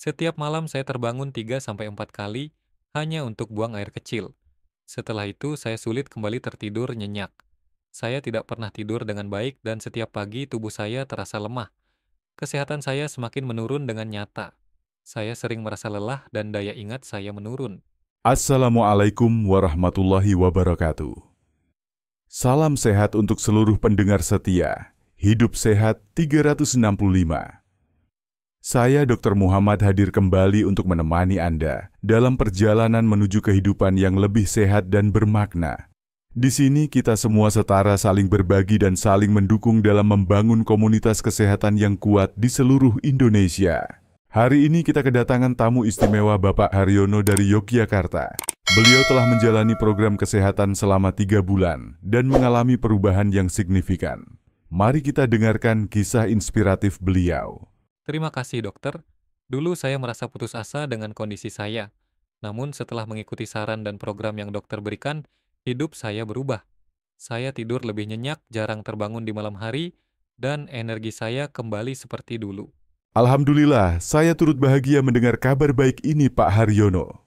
Setiap malam saya terbangun 3 sampai 4 kali hanya untuk buang air kecil. Setelah itu saya sulit kembali tertidur nyenyak. Saya tidak pernah tidur dengan baik dan setiap pagi tubuh saya terasa lemah. Kesehatan saya semakin menurun dengan nyata. Saya sering merasa lelah dan daya ingat saya menurun. Assalamualaikum warahmatullahi wabarakatuh. Salam sehat untuk seluruh pendengar setia. Hidup Sehat 365. Saya Dr. Muhammad hadir kembali untuk menemani Anda dalam perjalanan menuju kehidupan yang lebih sehat dan bermakna. Di sini kita semua setara saling berbagi dan saling mendukung dalam membangun komunitas kesehatan yang kuat di seluruh Indonesia. Hari ini kita kedatangan tamu istimewa Bapak Haryono dari Yogyakarta. Beliau telah menjalani program kesehatan selama 3 bulan dan mengalami perubahan yang signifikan. Mari kita dengarkan kisah inspiratif beliau. Terima kasih dokter. Dulu saya merasa putus asa dengan kondisi saya. Namun setelah mengikuti saran dan program yang dokter berikan, hidup saya berubah. Saya tidur lebih nyenyak, jarang terbangun di malam hari, dan energi saya kembali seperti dulu. Alhamdulillah, saya turut bahagia mendengar kabar baik ini Pak Haryono.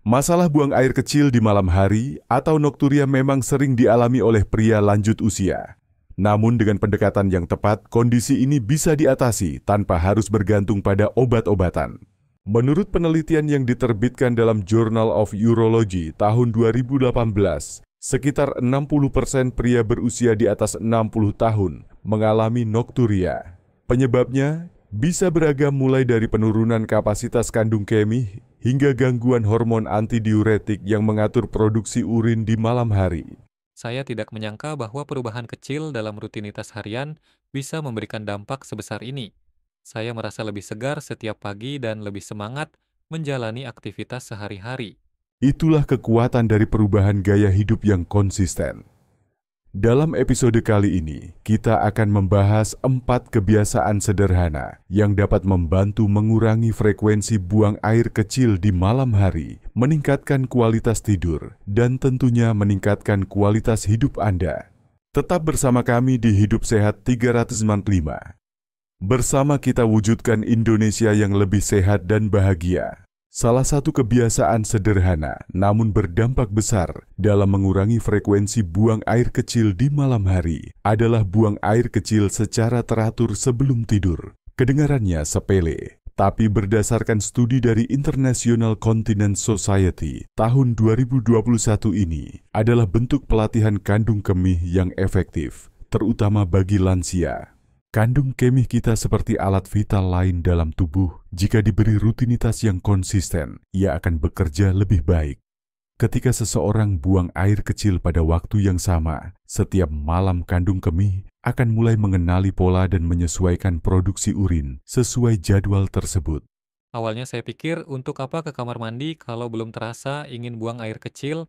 Masalah buang air kecil di malam hari atau nokturia memang sering dialami oleh pria lanjut usia. Namun dengan pendekatan yang tepat, kondisi ini bisa diatasi tanpa harus bergantung pada obat-obatan. Menurut penelitian yang diterbitkan dalam Journal of Urology tahun 2018, sekitar 60% pria berusia di atas 60 tahun mengalami nokturia. Penyebabnya bisa beragam mulai dari penurunan kapasitas kandung kemih hingga gangguan hormon antidiuretik yang mengatur produksi urin di malam hari. Saya tidak menyangka bahwa perubahan kecil dalam rutinitas harian bisa memberikan dampak sebesar ini. Saya merasa lebih segar setiap pagi dan lebih semangat menjalani aktivitas sehari-hari. Itulah kekuatan dari perubahan gaya hidup yang konsisten. Dalam episode kali ini, kita akan membahas 4 kebiasaan sederhana yang dapat membantu mengurangi frekuensi buang air kecil di malam hari, meningkatkan kualitas tidur, dan tentunya meningkatkan kualitas hidup Anda. Tetap bersama kami di Hidup Sehat 365. Bersama kita wujudkan Indonesia yang lebih sehat dan bahagia. Salah satu kebiasaan sederhana namun berdampak besar dalam mengurangi frekuensi buang air kecil di malam hari adalah buang air kecil secara teratur sebelum tidur. Kedengarannya sepele, tapi berdasarkan studi dari International Continence Society tahun 2021 ini adalah bentuk pelatihan kandung kemih yang efektif, terutama bagi lansia. Kandung kemih kita seperti alat vital lain dalam tubuh. Jika diberi rutinitas yang konsisten, ia akan bekerja lebih baik. Ketika seseorang buang air kecil pada waktu yang sama, setiap malam kandung kemih akan mulai mengenali pola dan menyesuaikan produksi urin sesuai jadwal tersebut. Awalnya saya pikir untuk apa ke kamar mandi kalau belum terasa ingin buang air kecil,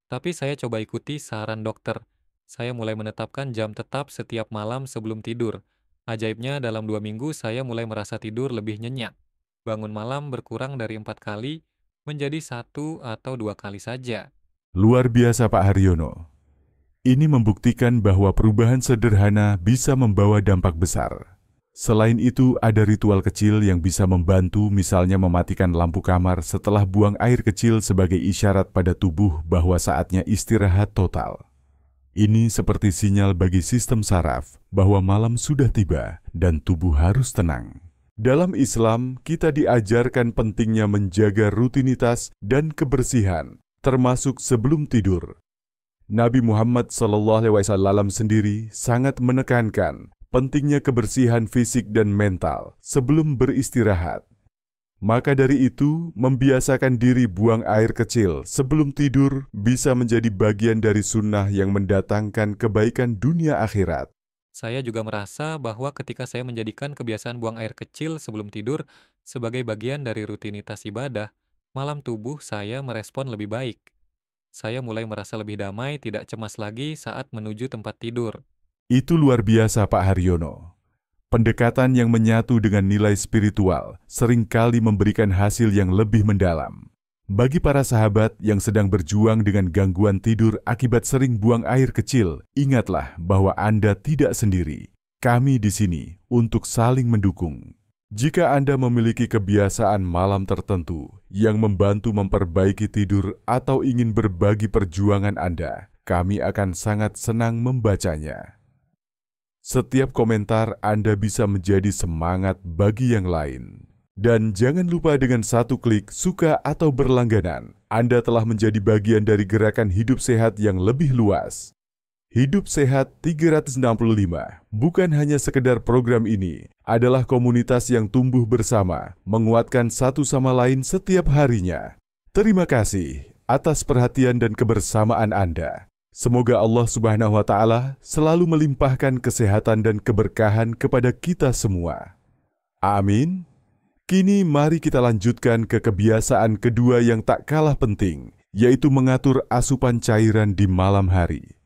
tapi saya coba ikuti saran dokter. Saya mulai menetapkan jam tetap setiap malam sebelum tidur. Ajaibnya dalam 2 minggu saya mulai merasa tidur lebih nyenyak. Bangun malam berkurang dari 4 kali menjadi 1 atau 2 kali saja. Luar biasa Pak Haryono. Ini membuktikan bahwa perubahan sederhana bisa membawa dampak besar. Selain itu, ada ritual kecil yang bisa membantu, misalnya mematikan lampu kamar setelah buang air kecil sebagai isyarat pada tubuh bahwa saatnya istirahat total. Ini seperti sinyal bagi sistem saraf bahwa malam sudah tiba dan tubuh harus tenang. Dalam Islam, kita diajarkan pentingnya menjaga rutinitas dan kebersihan, termasuk sebelum tidur. Nabi Muhammad SAW sendiri sangat menekankan pentingnya kebersihan fisik dan mental sebelum beristirahat. Maka dari itu, membiasakan diri buang air kecil sebelum tidur bisa menjadi bagian dari sunnah yang mendatangkan kebaikan dunia akhirat. Saya juga merasa bahwa ketika saya menjadikan kebiasaan buang air kecil sebelum tidur sebagai bagian dari rutinitas ibadah, malam tubuh saya merespon lebih baik. Saya mulai merasa lebih damai, tidak cemas lagi saat menuju tempat tidur. Itu luar biasa Pak Haryono. Pendekatan yang menyatu dengan nilai spiritual seringkali memberikan hasil yang lebih mendalam. Bagi para sahabat yang sedang berjuang dengan gangguan tidur akibat sering buang air kecil, ingatlah bahwa Anda tidak sendiri. Kami di sini untuk saling mendukung. Jika Anda memiliki kebiasaan malam tertentu yang membantu memperbaiki tidur atau ingin berbagi perjuangan Anda, kami akan sangat senang membacanya. Setiap komentar Anda bisa menjadi semangat bagi yang lain. Dan jangan lupa dengan satu klik suka atau berlangganan, Anda telah menjadi bagian dari gerakan hidup sehat yang lebih luas. Hidup Sehat 365 bukan hanya sekedar program ini, adalah komunitas yang tumbuh bersama, menguatkan satu sama lain setiap harinya. Terima kasih atas perhatian dan kebersamaan Anda. Semoga Allah Subhanahu wa Ta'ala selalu melimpahkan kesehatan dan keberkahan kepada kita semua. Amin. Kini mari kita lanjutkan ke kebiasaan kedua yang tak kalah penting, yaitu mengatur asupan cairan di malam hari.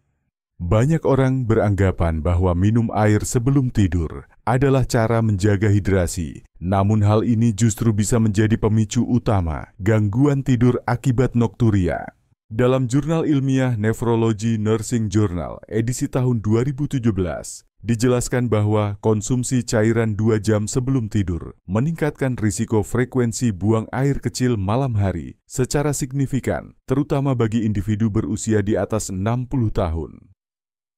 Banyak orang beranggapan bahwa minum air sebelum tidur adalah cara menjaga hidrasi, namun hal ini justru bisa menjadi pemicu utama gangguan tidur akibat nokturia. Dalam jurnal ilmiah Nephrology Nursing Journal edisi tahun 2017, dijelaskan bahwa konsumsi cairan 2 jam sebelum tidur meningkatkan risiko frekuensi buang air kecil malam hari secara signifikan, terutama bagi individu berusia di atas 60 tahun.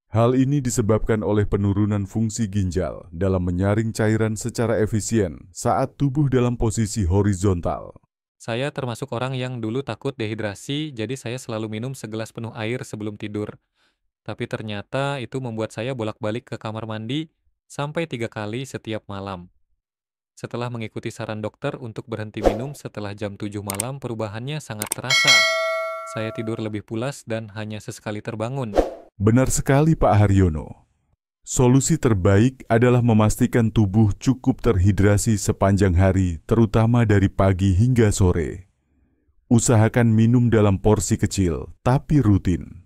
Hal ini disebabkan oleh penurunan fungsi ginjal dalam menyaring cairan secara efisien saat tubuh dalam posisi horizontal. Saya termasuk orang yang dulu takut dehidrasi, jadi saya selalu minum segelas penuh air sebelum tidur. Tapi ternyata itu membuat saya bolak-balik ke kamar mandi sampai 3 kali setiap malam. Setelah mengikuti saran dokter untuk berhenti minum setelah jam 7 malam, perubahannya sangat terasa. Saya tidur lebih pulas dan hanya sesekali terbangun. Benar sekali Pak Haryono. Solusi terbaik adalah memastikan tubuh cukup terhidrasi sepanjang hari, terutama dari pagi hingga sore. Usahakan minum dalam porsi kecil, tapi rutin.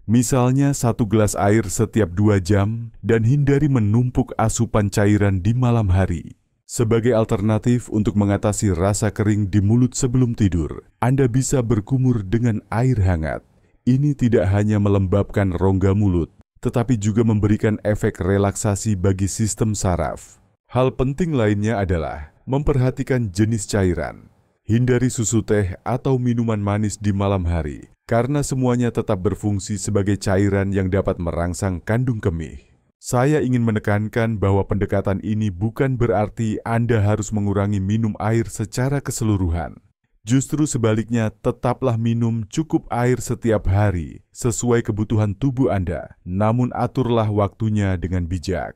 Misalnya 1 gelas air setiap 2 jam dan hindari menumpuk asupan cairan di malam hari. Sebagai alternatif untuk mengatasi rasa kering di mulut sebelum tidur, Anda bisa berkumur dengan air hangat. Ini tidak hanya melembabkan rongga mulut, tetapi juga memberikan efek relaksasi bagi sistem saraf. Hal penting lainnya adalah memperhatikan jenis cairan. Hindari susu teh atau minuman manis di malam hari, karena semuanya tetap berfungsi sebagai cairan yang dapat merangsang kandung kemih. Saya ingin menekankan bahwa pendekatan ini bukan berarti Anda harus mengurangi minum air secara keseluruhan. Justru sebaliknya, tetaplah minum cukup air setiap hari sesuai kebutuhan tubuh Anda, namun aturlah waktunya dengan bijak.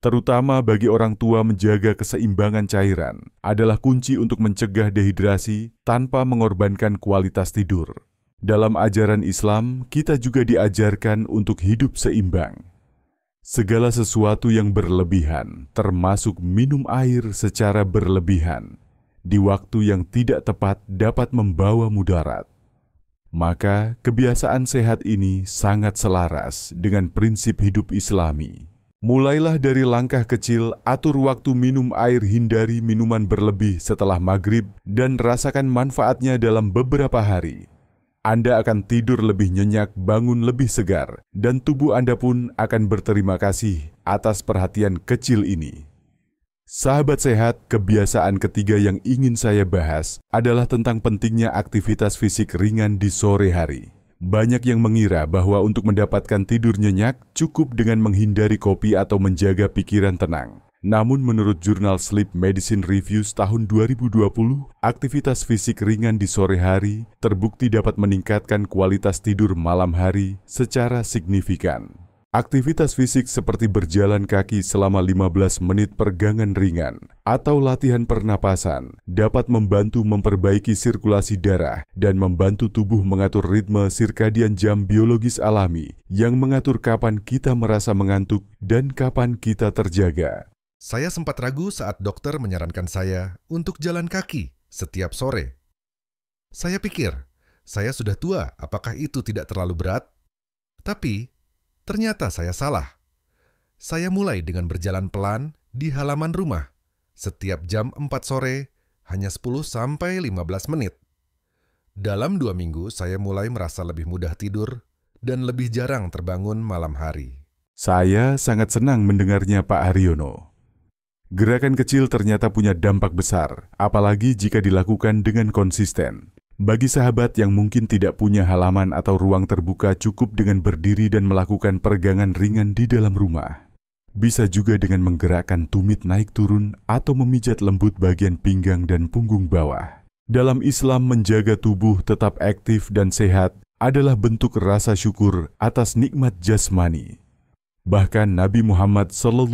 Terutama bagi orang tua, menjaga keseimbangan cairan adalah kunci untuk mencegah dehidrasi tanpa mengorbankan kualitas tidur. Dalam ajaran Islam, kita juga diajarkan untuk hidup seimbang. Segala sesuatu yang berlebihan, termasuk minum air secara berlebihan, di waktu yang tidak tepat dapat membawa mudarat. Maka, kebiasaan sehat ini sangat selaras dengan prinsip hidup Islami. Mulailah dari langkah kecil, atur waktu minum air, hindari minuman berlebih setelah maghrib, dan rasakan manfaatnya dalam beberapa hari. Anda akan tidur lebih nyenyak, bangun lebih segar, dan tubuh Anda pun akan berterima kasih atas perhatian kecil ini. Sahabat sehat, kebiasaan ketiga yang ingin saya bahas adalah tentang pentingnya aktivitas fisik ringan di sore hari. Banyak yang mengira bahwa untuk mendapatkan tidur nyenyak cukup dengan menghindari kopi atau menjaga pikiran tenang. Namun menurut jurnal Sleep Medicine Reviews tahun 2020, aktivitas fisik ringan di sore hari terbukti dapat meningkatkan kualitas tidur malam hari secara signifikan. Aktivitas fisik seperti berjalan kaki selama 15 menit peregangan ringan atau latihan pernapasan dapat membantu memperbaiki sirkulasi darah dan membantu tubuh mengatur ritme sirkadian jam biologis alami yang mengatur kapan kita merasa mengantuk dan kapan kita terjaga. Saya sempat ragu saat dokter menyarankan saya untuk jalan kaki setiap sore. Saya pikir, saya sudah tua, apakah itu tidak terlalu berat? Tapi, ternyata saya salah. Saya mulai dengan berjalan pelan di halaman rumah. Setiap jam 4 sore, hanya 10-15 menit. Dalam 2 minggu, saya mulai merasa lebih mudah tidur dan lebih jarang terbangun malam hari. Saya sangat senang mendengarnya Pak Haryono. Gerakan kecil ternyata punya dampak besar, apalagi jika dilakukan dengan konsisten. Bagi sahabat yang mungkin tidak punya halaman atau ruang terbuka, cukup dengan berdiri dan melakukan peregangan ringan di dalam rumah. Bisa juga dengan menggerakkan tumit naik turun atau memijat lembut bagian pinggang dan punggung bawah. Dalam Islam, menjaga tubuh tetap aktif dan sehat adalah bentuk rasa syukur atas nikmat jasmani. Bahkan Nabi Muhammad SAW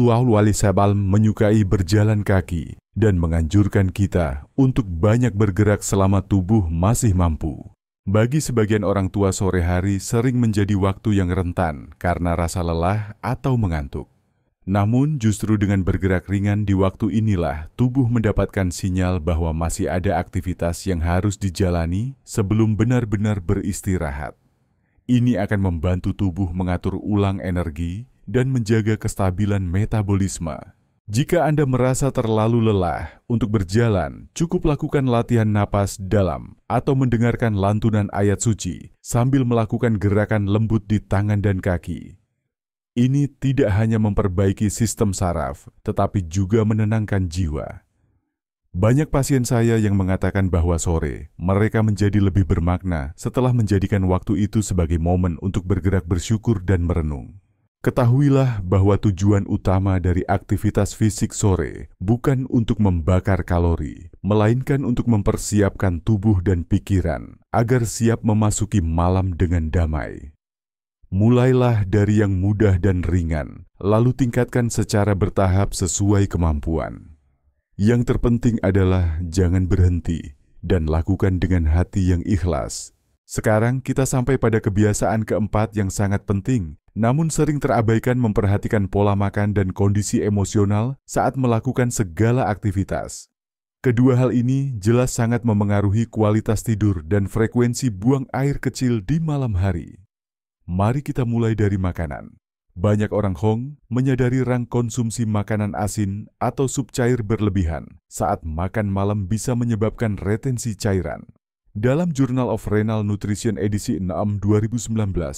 menyukai berjalan kaki dan menganjurkan kita untuk banyak bergerak selama tubuh masih mampu. Bagi sebagian orang tua, sore hari sering menjadi waktu yang rentan karena rasa lelah atau mengantuk. Namun justru dengan bergerak ringan di waktu inilah tubuh mendapatkan sinyal bahwa masih ada aktivitas yang harus dijalani sebelum benar-benar beristirahat. Ini akan membantu tubuh mengatur ulang energi dan menjaga kestabilan metabolisme. Jika Anda merasa terlalu lelah untuk berjalan, cukup lakukan latihan napas dalam atau mendengarkan lantunan ayat suci sambil melakukan gerakan lembut di tangan dan kaki. Ini tidak hanya memperbaiki sistem saraf, tetapi juga menenangkan jiwa. Banyak pasien saya yang mengatakan bahwa sore mereka menjadi lebih bermakna setelah menjadikan waktu itu sebagai momen untuk bergerak bersyukur dan merenung. Ketahuilah bahwa tujuan utama dari aktivitas fisik sore bukan untuk membakar kalori, melainkan untuk mempersiapkan tubuh dan pikiran agar siap memasuki malam dengan damai. Mulailah dari yang mudah dan ringan, lalu tingkatkan secara bertahap sesuai kemampuan. Yang terpenting adalah jangan berhenti dan lakukan dengan hati yang ikhlas. Sekarang kita sampai pada kebiasaan keempat yang sangat penting, namun sering terabaikan, memperhatikan pola makan dan kondisi emosional saat melakukan segala aktivitas. Kedua hal ini jelas sangat memengaruhi kualitas tidur dan frekuensi buang air kecil di malam hari. Mari kita mulai dari makanan. Banyak orang Hong menyadari rang konsumsi makanan asin atau sup cair berlebihan saat makan malam bisa menyebabkan retensi cairan. Dalam Journal of Renal Nutrition edisi 6 2019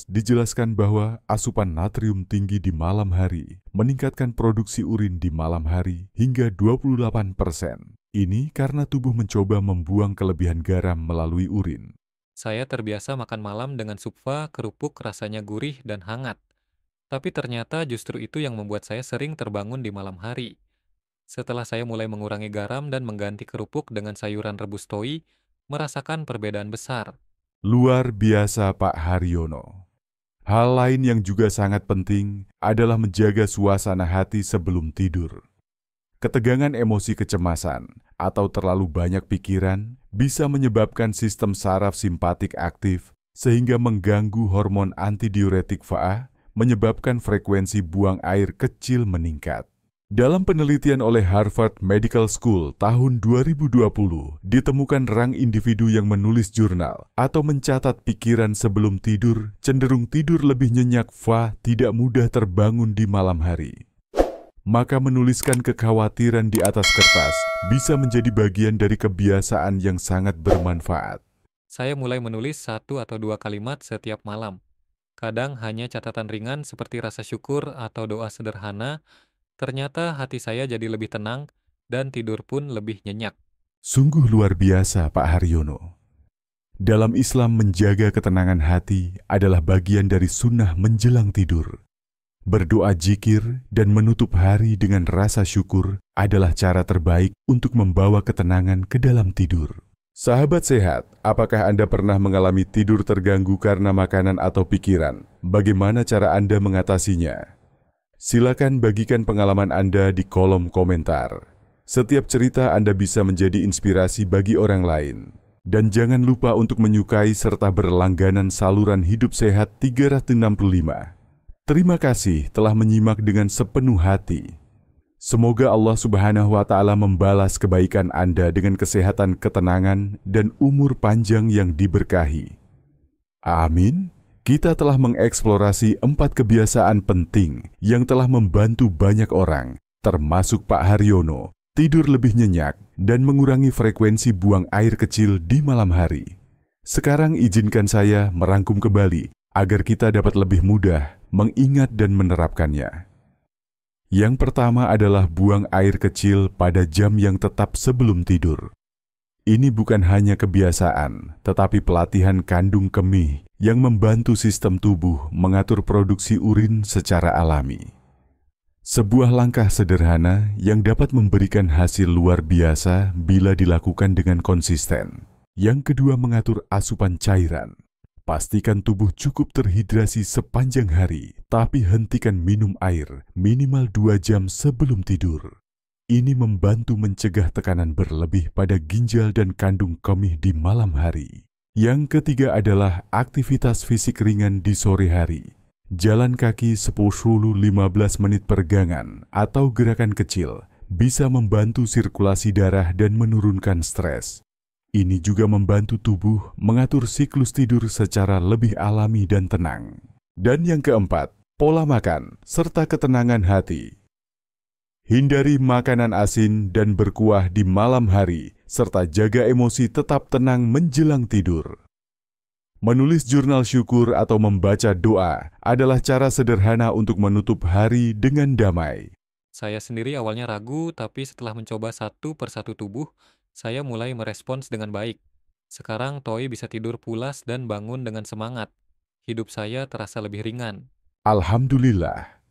dijelaskan bahwa asupan natrium tinggi di malam hari meningkatkan produksi urin di malam hari hingga 28%. Ini karena tubuh mencoba membuang kelebihan garam melalui urin. Saya terbiasa makan malam dengan supva, kerupuk rasanya gurih dan hangat. Tapi ternyata justru itu yang membuat saya sering terbangun di malam hari. Setelah saya mulai mengurangi garam dan mengganti kerupuk dengan sayuran rebus toei, merasakan perbedaan besar. Luar biasa, Pak Haryono. Hal lain yang juga sangat penting adalah menjaga suasana hati sebelum tidur. Ketegangan emosi, kecemasan, atau terlalu banyak pikiran bisa menyebabkan sistem saraf simpatik aktif sehingga mengganggu hormon antidiuretik FAA, menyebabkan frekuensi buang air kecil meningkat. Dalam penelitian oleh Harvard Medical School tahun 2020, ditemukan rang individu yang menulis jurnal atau mencatat pikiran sebelum tidur cenderung tidur lebih nyenyak, tidak mudah terbangun di malam hari. Maka menuliskan kekhawatiran di atas kertas bisa menjadi bagian dari kebiasaan yang sangat bermanfaat. Saya mulai menulis 1 atau 2 kalimat setiap malam. Kadang hanya catatan ringan seperti rasa syukur atau doa sederhana. Ternyata hati saya jadi lebih tenang dan tidur pun lebih nyenyak. Sungguh luar biasa, Pak Haryono. Dalam Islam, menjaga ketenangan hati adalah bagian dari sunnah menjelang tidur. Berdoa zikir dan menutup hari dengan rasa syukur adalah cara terbaik untuk membawa ketenangan ke dalam tidur. Sahabat sehat, apakah Anda pernah mengalami tidur terganggu karena makanan atau pikiran? Bagaimana cara Anda mengatasinya? Silakan bagikan pengalaman Anda di kolom komentar. Setiap cerita Anda bisa menjadi inspirasi bagi orang lain. Dan jangan lupa untuk menyukai serta berlangganan saluran Hidup Sehat 365. Terima kasih telah menyimak dengan sepenuh hati. Semoga Allah Subhanahu wa Ta'ala membalas kebaikan Anda dengan kesehatan, ketenangan, dan umur panjang yang diberkahi. Amin. Kita telah mengeksplorasi 4 kebiasaan penting yang telah membantu banyak orang, termasuk Pak Haryono, tidur lebih nyenyak dan mengurangi frekuensi buang air kecil di malam hari. Sekarang izinkan saya merangkum kembali agar kita dapat lebih mudah mengingat dan menerapkannya. Yang pertama adalah buang air kecil pada jam yang tetap sebelum tidur. Ini bukan hanya kebiasaan, tetapi pelatihan kandung kemih yang membantu sistem tubuh mengatur produksi urin secara alami. Sebuah langkah sederhana yang dapat memberikan hasil luar biasa bila dilakukan dengan konsisten. Yang kedua, mengatur asupan cairan. Pastikan tubuh cukup terhidrasi sepanjang hari, tapi hentikan minum air minimal 2 jam sebelum tidur. Ini membantu mencegah tekanan berlebih pada ginjal dan kandung kemih di malam hari. Yang ketiga adalah aktivitas fisik ringan di sore hari. Jalan kaki 10-15 menit peregangan atau gerakan kecil bisa membantu sirkulasi darah dan menurunkan stres. Ini juga membantu tubuh mengatur siklus tidur secara lebih alami dan tenang. Dan yang keempat, pola makan serta ketenangan hati. Hindari makanan asin dan berkuah di malam hari, serta jaga emosi tetap tenang menjelang tidur. Menulis jurnal syukur atau membaca doa adalah cara sederhana untuk menutup hari dengan damai. Saya sendiri awalnya ragu, tapi setelah mencoba satu persatu tubuh, saya mulai merespons dengan baik. Sekarang Toy bisa tidur pulas dan bangun dengan semangat. Hidup saya terasa lebih ringan. Alhamdulillah,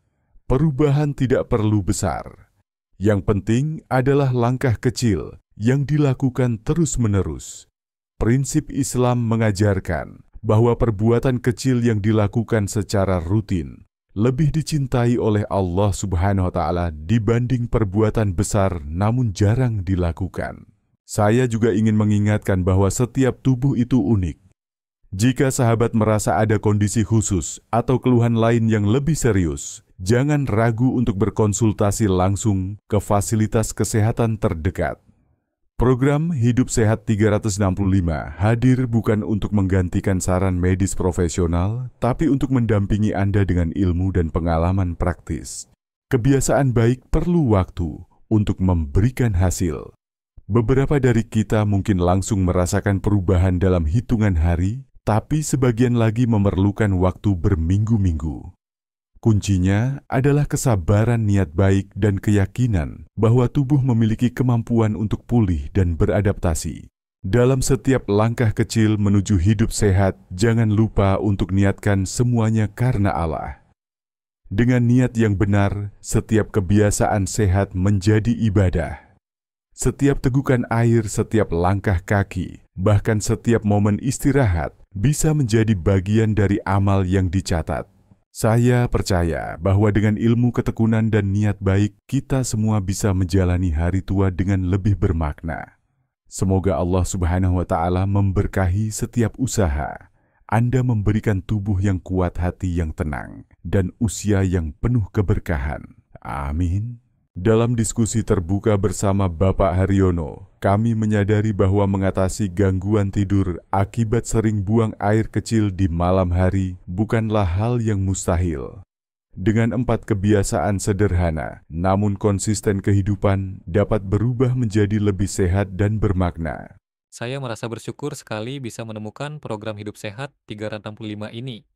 perubahan tidak perlu besar. Yang penting adalah langkah kecil yang dilakukan terus-menerus. Prinsip Islam mengajarkan bahwa perbuatan kecil yang dilakukan secara rutin lebih dicintai oleh Allah Subhanahu wa Ta'ala dibanding perbuatan besar namun jarang dilakukan. Saya juga ingin mengingatkan bahwa setiap tubuh itu unik. Jika sahabat merasa ada kondisi khusus atau keluhan lain yang lebih serius, jangan ragu untuk berkonsultasi langsung ke fasilitas kesehatan terdekat. Program Hidup Sehat 365 hadir bukan untuk menggantikan saran medis profesional, tapi untuk mendampingi Anda dengan ilmu dan pengalaman praktis. Kebiasaan baik perlu waktu untuk memberikan hasil. Beberapa dari kita mungkin langsung merasakan perubahan dalam hitungan hari, tapi sebagian lagi memerlukan waktu berminggu-minggu. Kuncinya adalah kesabaran, niat baik, dan keyakinan bahwa tubuh memiliki kemampuan untuk pulih dan beradaptasi. Dalam setiap langkah kecil menuju hidup sehat, jangan lupa untuk niatkan semuanya karena Allah. Dengan niat yang benar, setiap kebiasaan sehat menjadi ibadah. Setiap tegukan air, setiap langkah kaki, bahkan setiap momen istirahat bisa menjadi bagian dari amal yang dicatat. Saya percaya bahwa dengan ilmu, ketekunan, dan niat baik, kita semua bisa menjalani hari tua dengan lebih bermakna. Semoga Allah Subhanahu wa Ta'ala memberkahi setiap usaha. Anda memberikan tubuh yang kuat, hati yang tenang, dan usia yang penuh keberkahan. Amin. Dalam diskusi terbuka bersama Bapak Haryono, kami menyadari bahwa mengatasi gangguan tidur akibat sering buang air kecil di malam hari bukanlah hal yang mustahil. Dengan 4 kebiasaan sederhana, namun konsisten kehidupan dapat berubah menjadi lebih sehat dan bermakna. Saya merasa bersyukur sekali bisa menemukan program Hidup Sehat 365 ini.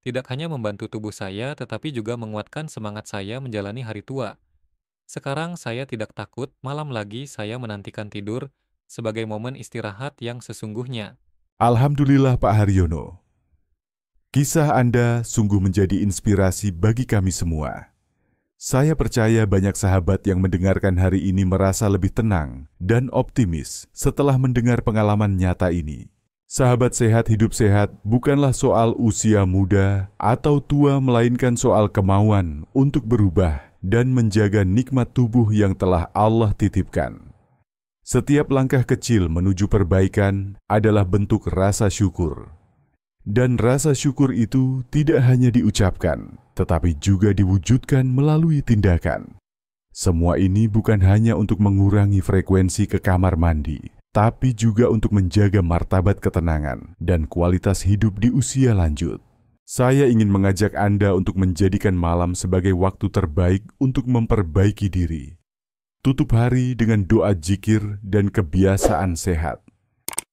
Tidak hanya membantu tubuh saya, tetapi juga menguatkan semangat saya menjalani hari tua. Sekarang saya tidak takut, malam lagi saya menantikan tidur sebagai momen istirahat yang sesungguhnya. Alhamdulillah Pak Haryono. Kisah Anda sungguh menjadi inspirasi bagi kami semua. Saya percaya banyak sahabat yang mendengarkan hari ini merasa lebih tenang dan optimis setelah mendengar pengalaman nyata ini. Sahabat sehat hidup sehat bukanlah soal usia muda atau tua, melainkan soal kemauan untuk berubah dan menjaga nikmat tubuh yang telah Allah titipkan. Setiap langkah kecil menuju perbaikan adalah bentuk rasa syukur. Dan rasa syukur itu tidak hanya diucapkan, tetapi juga diwujudkan melalui tindakan. Semua ini bukan hanya untuk mengurangi frekuensi ke kamar mandi, tapi juga untuk menjaga martabat ketenangan dan kualitas hidup di usia lanjut. Saya ingin mengajak Anda untuk menjadikan malam sebagai waktu terbaik untuk memperbaiki diri. Tutup hari dengan doa zikir dan kebiasaan sehat.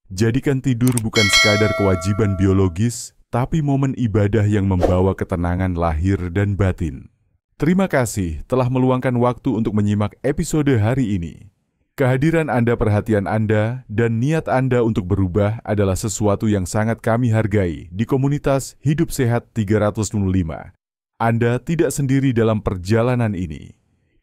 Jadikan tidur bukan sekadar kewajiban biologis, tapi momen ibadah yang membawa ketenangan lahir dan batin. Terima kasih telah meluangkan waktu untuk menyimak episode hari ini. Kehadiran Anda, perhatian Anda, dan niat Anda untuk berubah adalah sesuatu yang sangat kami hargai di komunitas Hidup Sehat 365. Anda tidak sendiri dalam perjalanan ini.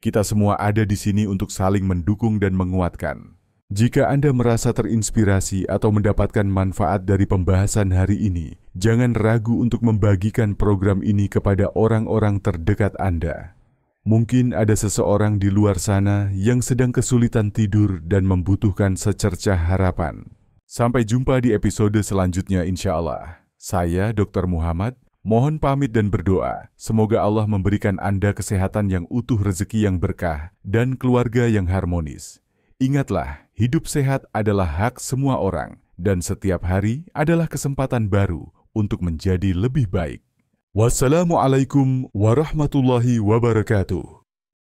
Kita semua ada di sini untuk saling mendukung dan menguatkan. Jika Anda merasa terinspirasi atau mendapatkan manfaat dari pembahasan hari ini, jangan ragu untuk membagikan program ini kepada orang-orang terdekat Anda. Mungkin ada seseorang di luar sana yang sedang kesulitan tidur dan membutuhkan secercah harapan. Sampai jumpa di episode selanjutnya insya Allah. Saya Dr. Muhammad, mohon pamit dan berdoa. Semoga Allah memberikan Anda kesehatan yang utuh, rezeki yang berkah, dan keluarga yang harmonis. Ingatlah, hidup sehat adalah hak semua orang, dan setiap hari adalah kesempatan baru untuk menjadi lebih baik. Wassalamualaikum warahmatullahi wabarakatuh.